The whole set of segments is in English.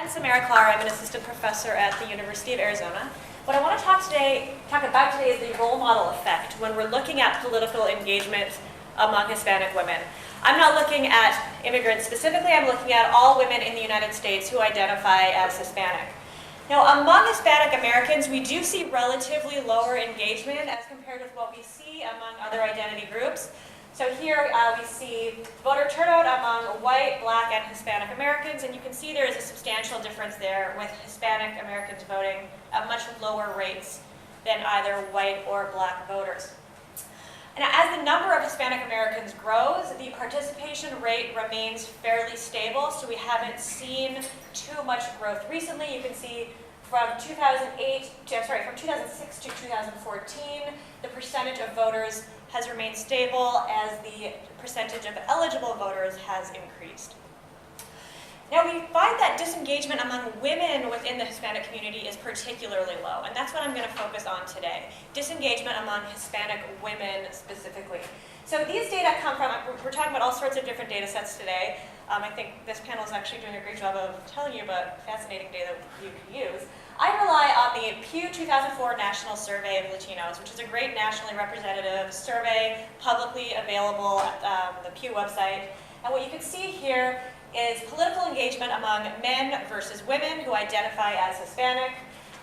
I'm Samara Klar. I'm an assistant professor at the University of Arizona. What I want to talk about today is the role model effect when we're looking at political engagement among Hispanic women. I'm not looking at immigrants specifically, I'm looking at all women in the United States who identify as Hispanic. Now, among Hispanic Americans, we do see relatively lower engagement as compared with what we see among other identity groups. So here we see voter turnout among white, black, and Hispanic Americans, and you can see there is a substantial difference there with Hispanic Americans voting at much lower rates than either white or black voters. And as the number of Hispanic Americans grows, the participation rate remains fairly stable, so we haven't seen too much growth recently. You can see from 2006 to 2014, the percentage of voters has remained stable as the percentage of eligible voters has increased. Now, we find that disengagement among women within the Hispanic community is particularly low, and that's what I'm going to focus on today. Disengagement among Hispanic women specifically. So these data come from, we're talking about all sorts of different data sets today. I think this panel is actually doing a great job of telling you about fascinating data you can use. I rely on the Pew 2004 National Survey of Latinos, which is a great nationally representative survey publicly available at the Pew website. And what you can see here is political engagement among men versus women who identify as Hispanic.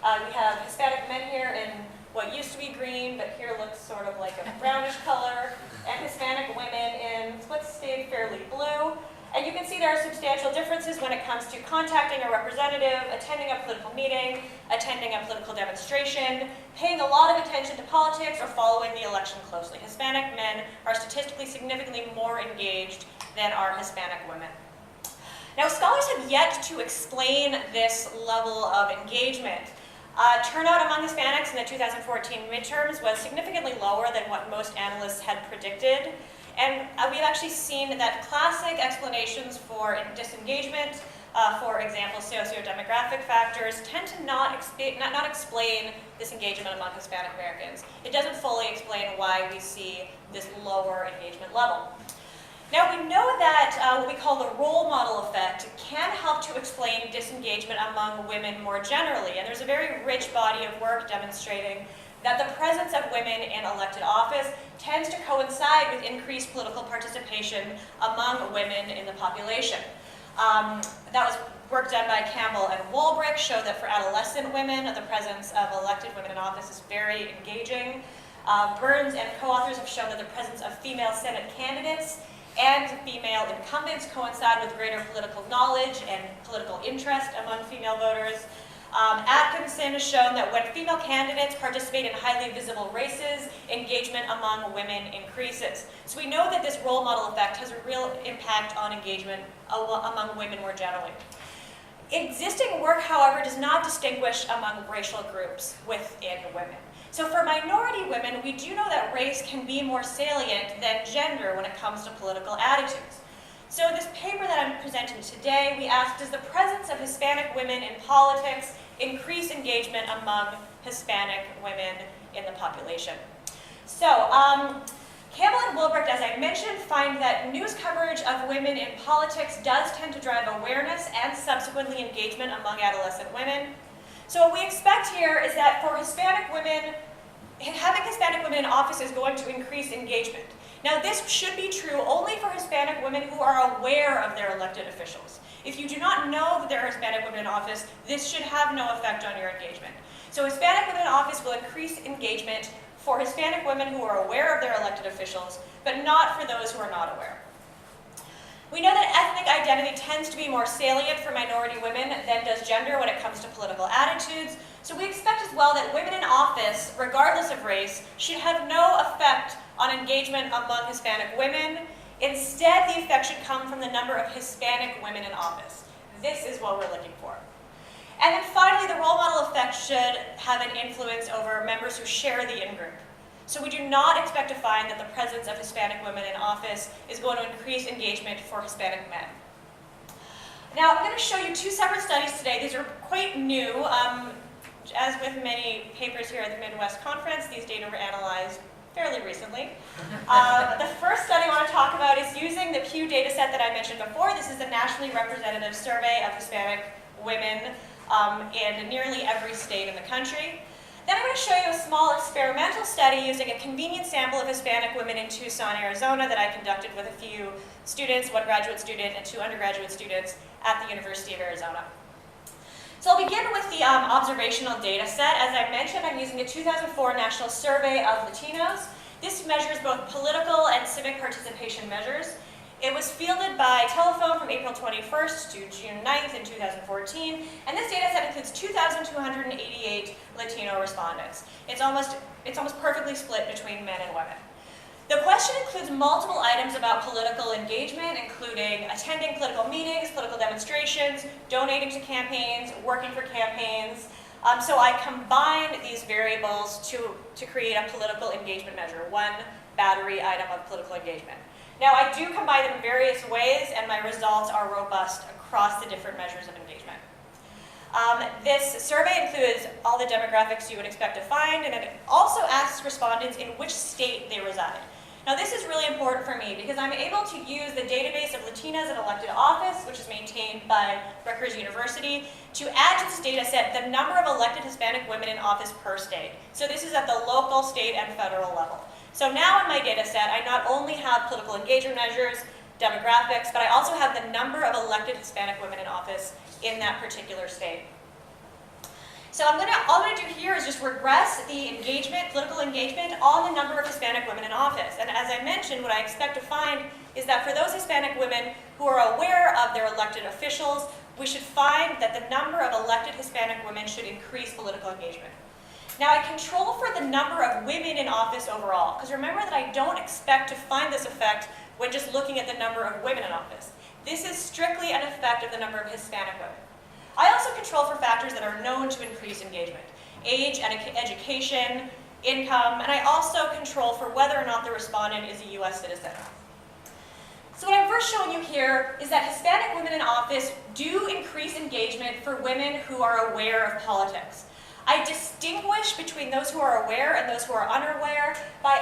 We have Hispanic men here in what used to be green, but here looks sort of like a brownish color, and Hispanic women in what stayed fairly blue. And you can see there are substantial differences when it comes to contacting a representative, attending a political meeting, attending a political demonstration, paying a lot of attention to politics, or following the election closely. Hispanic men are statistically significantly more engaged than are Hispanic women. Now, scholars have yet to explain this level of engagement. Turnout among Hispanics in the 2014 midterms was significantly lower than what most analysts had predicted. And we've actually seen that classic explanations for disengagement, for example, socio-demographic factors, tend to not explain disengagement among Hispanic Americans. It doesn't fully explain why we see this lower engagement level. Now, we know that what we call the role model effect can help to explain disengagement among women more generally, and there's a very rich body of work demonstrating that the presence of women in elected office tends to coincide with increased political participation among women in the population. That was work done by Campbell and Walbrick, showed that for adolescent women, the presence of elected women in office is very engaging. Burns and co-authors have shown that the presence of female Senate candidates and female incumbents coincide with greater political knowledge and political interest among female voters. Atkinson has shown that when female candidates participate in highly visible races, engagement among women increases. So we know that this role model effect has a real impact on engagement among women more generally. Existing work, however, does not distinguish among racial groups within women. So for minority women, we do know that race can be more salient than gender when it comes to political attitudes. So in this paper that I'm presenting today, we asked, does the presence of Hispanic women in politics increase engagement among Hispanic women in the population? So Campbell and Wilbricht, as I mentioned, find that news coverage of women in politics does tend to drive awareness and subsequently engagement among adolescent women. So what we expect here is that for Hispanic women, having Hispanic women in office is going to increase engagement. Now, this should be true only for Hispanic women who are aware of their elected officials. If you do not know that there are Hispanic women in office, this should have no effect on your engagement. So Hispanic women in office will increase engagement for Hispanic women who are aware of their elected officials, but not for those who are not aware. We know that ethnic identity tends to be more salient for minority women than does gender when it comes to political attitudes. So we expect as well that women in office, regardless of race, should have no effect on engagement among Hispanic women. Instead, the effect should come from the number of Hispanic women in office. This is what we're looking for. And then finally, the role model effect should have an influence over members who share the in-group. So we do not expect to find that the presence of Hispanic women in office is going to increase engagement for Hispanic men. Now, I'm going to show you two separate studies today. These are quite new. As with many papers here at the Midwest Conference, these data were analyzed fairly recently. The first study I want to talk about is using the Pew data set that I mentioned before. This is a nationally representative survey of Hispanic women in nearly every state in the country. Then I'm going to show you a small experimental study using a convenient sample of Hispanic women in Tucson, Arizona that I conducted with a few students, one graduate student and 2 undergraduate students at the University of Arizona. So I'll begin with the observational data set. As I mentioned, I'm using a 2004 National Survey of Latinos. This measures both political and civic participation measures. It was fielded by telephone from April 21st to June 9th in 2014, and this data set includes 2,288 Latino respondents. It's almost perfectly split between men and women. The question includes multiple items about political engagement, including attending political meetings, political demonstrations, donating to campaigns, working for campaigns. So I combined these variables to create a political engagement measure, one battery item of political engagement. Now, I do combine them in various ways, and my results are robust across the different measures of engagement. This survey includes all the demographics you would expect to find, and it also asks respondents in which state they reside. Now, this is really important for me because I'm able to use the database of Latinas in elected office, which is maintained by Rutgers University, to add to this data set the number of elected Hispanic women in office per state. So this is at the local, state, and federal level. So now in my data set, I not only have political engagement measures, demographics, but I also have the number of elected Hispanic women in office in that particular state. So all I'm going to do here is just regress the engagement, political engagement, on the number of Hispanic women in office. And as I mentioned, what I expect to find is that for those Hispanic women who are aware of their elected officials, we should find that the number of elected Hispanic women should increase political engagement. Now, I control for the number of women in office overall, because remember that I don't expect to find this effect when just looking at the number of women in office. This is strictly an effect of the number of Hispanic women. I also control for factors that are known to increase engagement: age, education, income, and I also control for whether or not the respondent is a US citizen. So what I'm first showing you here is that Hispanic women in office do increase engagement for women who are aware of politics. I distinguish between those who are aware and those who are unaware by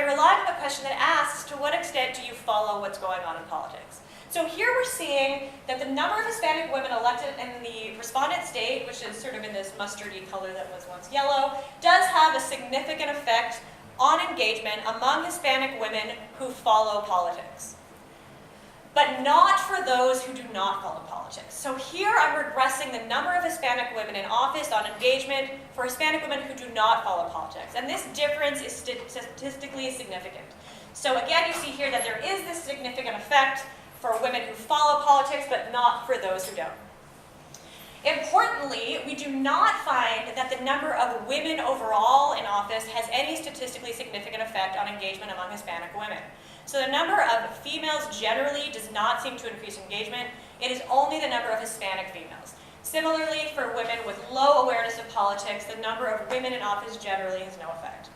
relying on the question that asks, to what extent do you follow what's going on in politics? So here we're seeing that the number of Hispanic women elected in the respondent state, which is sort of in this mustardy color that was once yellow, does have a significant effect on engagement among Hispanic women who follow politics, but not for those who do not follow politics. So here I'm regressing the number of Hispanic women in office on engagement for Hispanic women who do not follow politics. And this difference is statistically significant. So again, you see here that there is this significant effect for women who follow politics, but not for those who don't. Importantly, we do not find that the number of women overall in office has any statistically significant effect on engagement among Hispanic women. So the number of females generally does not seem to increase engagement. It is only the number of Hispanic females. Similarly, for women with low awareness of politics, the number of women in office generally has no effect.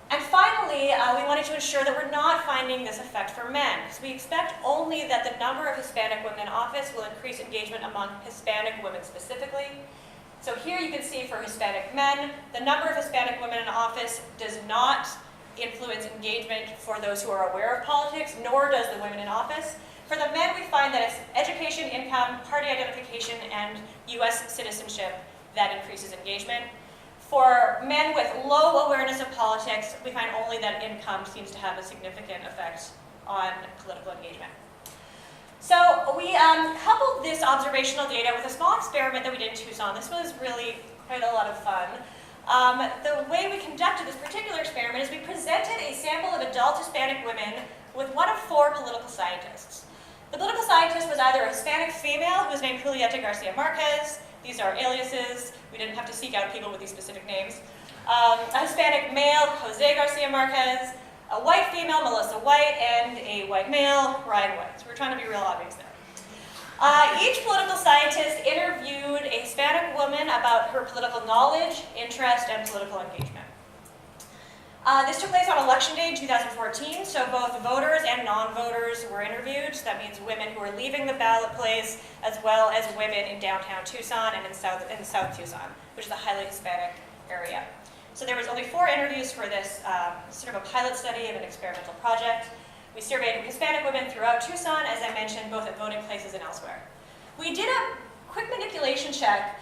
And finally, we wanted to ensure that we're not finding this effect for men, because we expect only that the number of Hispanic women in office will increase engagement among Hispanic women specifically. So here you can see for Hispanic men, the number of Hispanic women in office does not influence engagement for those who are aware of politics, nor does the women in office. For the men, we find that it's education, income, party identification, and US citizenship that increases engagement. For men with low awareness of politics, we find only that income seems to have a significant effect on political engagement. So we coupled this observational data with a small experiment that we did in Tucson. This was really quite a lot of fun. The way we conducted this particular experiment is we presented a sample of adult Hispanic women with one of 4 political scientists. The political scientist was either a Hispanic female who was named Julieta Garcia Marquez. These are aliases. We didn't have to seek out people with these specific names. A Hispanic male, Jose Garcia Marquez, a white female, Melissa White, and a white male, Ryan White. So we're trying to be real obvious there. Each political scientist interviewed a Hispanic woman about her political knowledge, interest, and political engagement. This took place on Election Day in 2014, so both voters and non-voters were interviewed. So that means women who were leaving the ballot place, as well as women in downtown Tucson and in South Tucson, which is a highly Hispanic area. So there was only 4 interviews for this sort of a pilot study of an experimental project. We surveyed Hispanic women throughout Tucson, as I mentioned, both at voting places and elsewhere. we did a quick manipulation check.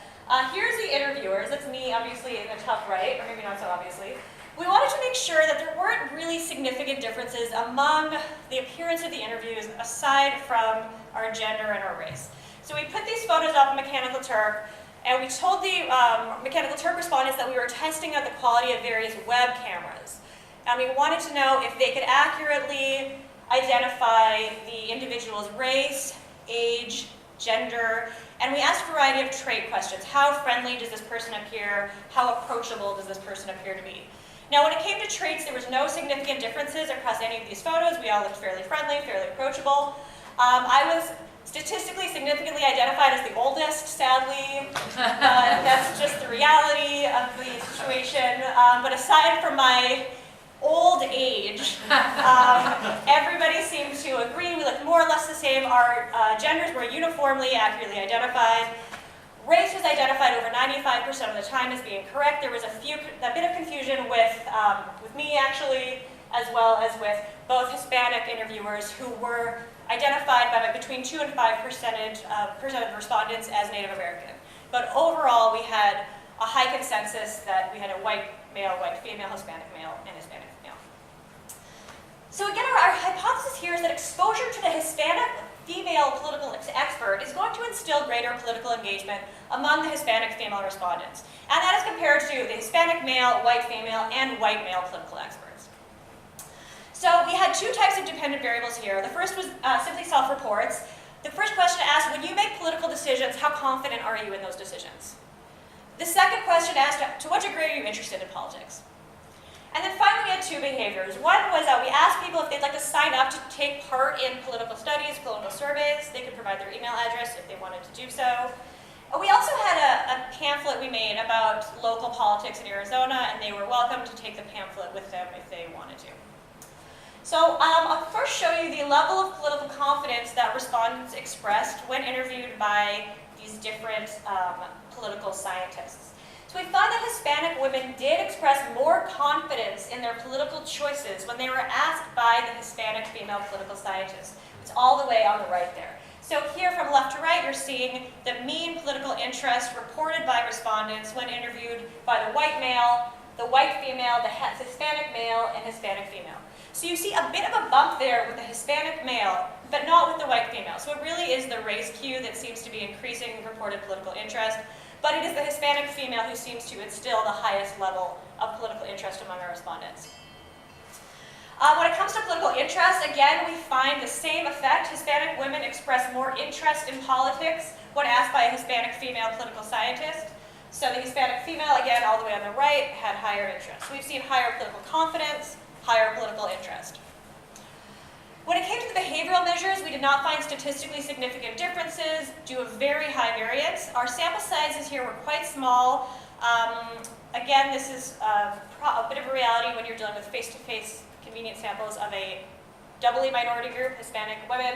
Here's the interviewers. That's me, obviously, in the top right, or maybe not so obviously. We wanted to make sure that there weren't really significant differences among the appearance of the interviews aside from our gender and our race. So we put these photos up on Mechanical Turk, and we told the Mechanical Turk respondents that we were testing out the quality of various web cameras. And we wanted to know if they could accurately identify the individual's race, age, gender, and we asked a variety of trait questions. How friendly does this person appear? How approachable does this person appear to be? Now, when it came to traits, there was no significant differences across any of these photos. We all looked fairly friendly, fairly approachable. I was statistically significantly identified as the oldest, sadly. That's just the reality of the situation. But aside from my old age, everybody seemed to agree. We looked more or less the same. Our genders were uniformly accurately identified. Race was identified over 95% of the time as being correct. There was a bit of confusion with me, actually, as well as with both Hispanic interviewers who were identified by between 2 and 5% of respondents as Native American. But overall, we had a high consensus that we had a white male, white female, Hispanic male, and Hispanic female. So again, our hypothesis here is that exposure to the Hispanic female political expert is going to instill greater political engagement among the Hispanic female respondents. And that is compared to the Hispanic male, white female, and white male political experts. So we had two types of dependent variables here. The first was simply self-reports. The first question asked, when you make political decisions, how confident are you in those decisions? The second question asked, to what degree are you interested in politics? And then finally, we had two behaviors. One was we asked people if they'd like to sign up to take part in political studies, political surveys. They could provide their email address if they wanted to do so. We also had a pamphlet we made about local politics in Arizona, and they were welcome to take the pamphlet with them if they wanted to. So I'll first show you the level of political confidence that respondents expressed when interviewed by these different political scientists. So we found that Hispanic women did express more confidence in their political choices when they were asked by the Hispanic female political scientists. It's all the way on the right there. So here from left to right, you're seeing the mean political interest reported by respondents when interviewed by the white male, the white female, the Hispanic male, and Hispanic female. So you see a bit of a bump there with the Hispanic male, but not with the white female. So it really is the race cue that seems to be increasing reported political interest, but it is the Hispanic female who seems to instill the highest level of political interest among our respondents. When it comes to political interest, again, we find the same effect. Hispanic women express more interest in politics when asked by a Hispanic female political scientist. So the Hispanic female, again, all the way on the right, had higher interest. We've seen higher political confidence, higher political interest. When it came to the behavioral measures, we did not find statistically significant differences due to very high variance. Our sample sizes here were quite small. Again, this is a bit of a reality when you're dealing with face-to-face convenient samples of a doubly minority group, Hispanic women.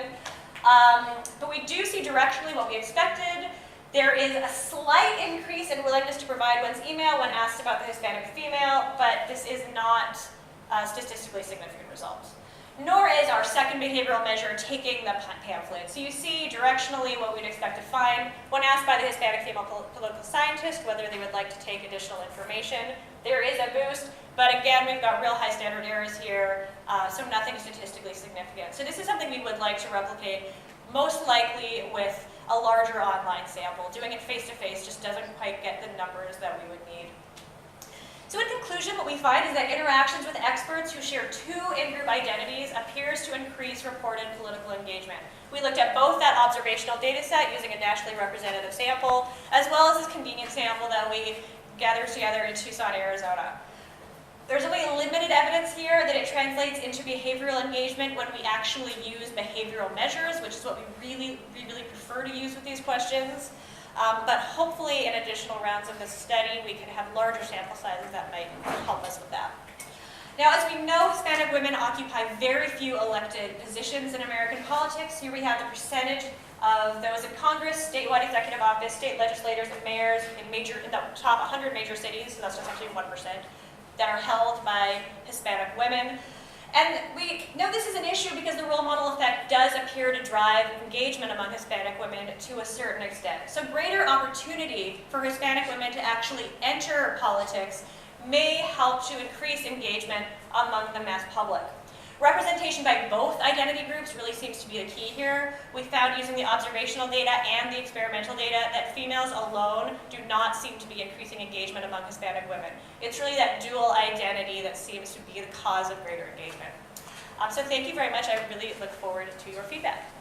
But we do see directionally what we expected. There is a slight increase in willingness to provide one's email when asked about the Hispanic female, but this is not a statistically significant result. Nor is our second behavioral measure taking the pamphlet. So you see directionally what we'd expect to find when asked by the Hispanic female political scientist whether they would like to take additional information. There is a boost, but again, we've got real high standard errors here, so nothing statistically significant. So this is something we would like to replicate, most likely with a larger online sample. Doing it face-to-face just doesn't quite get the numbers that we would need. So in conclusion, what we find is that interactions with experts who share two in-group identities appears to increase reported political engagement. We looked at both that observational data set using a nationally representative sample, as well as this convenient sample that we gathered together in Tucson, Arizona. There's only limited evidence here that it translates into behavioral engagement when we actually use behavioral measures, which is what we really prefer to use with these questions. But hopefully in additional rounds of this study, we can have larger sample sizes that might help us with that. Now, as we know, Hispanic women occupy very few elected positions in American politics. Here we have the percentage of those in Congress, statewide executive office, state legislators, and mayors in the top 100 major cities, so that's just actually 1%, that are held by Hispanic women. And we know this is an issue because the role model effect does appear to drive engagement among Hispanic women to a certain extent. So greater opportunity for Hispanic women to actually enter politics may help to increase engagement among the mass public. Representation by both identity groups really seems to be the key here. We found using the observational data and the experimental data that females alone do not seem to be increasing engagement among Hispanic women. It's really that dual identity that seems to be the cause of greater engagement. So thank you very much. I really look forward to your feedback.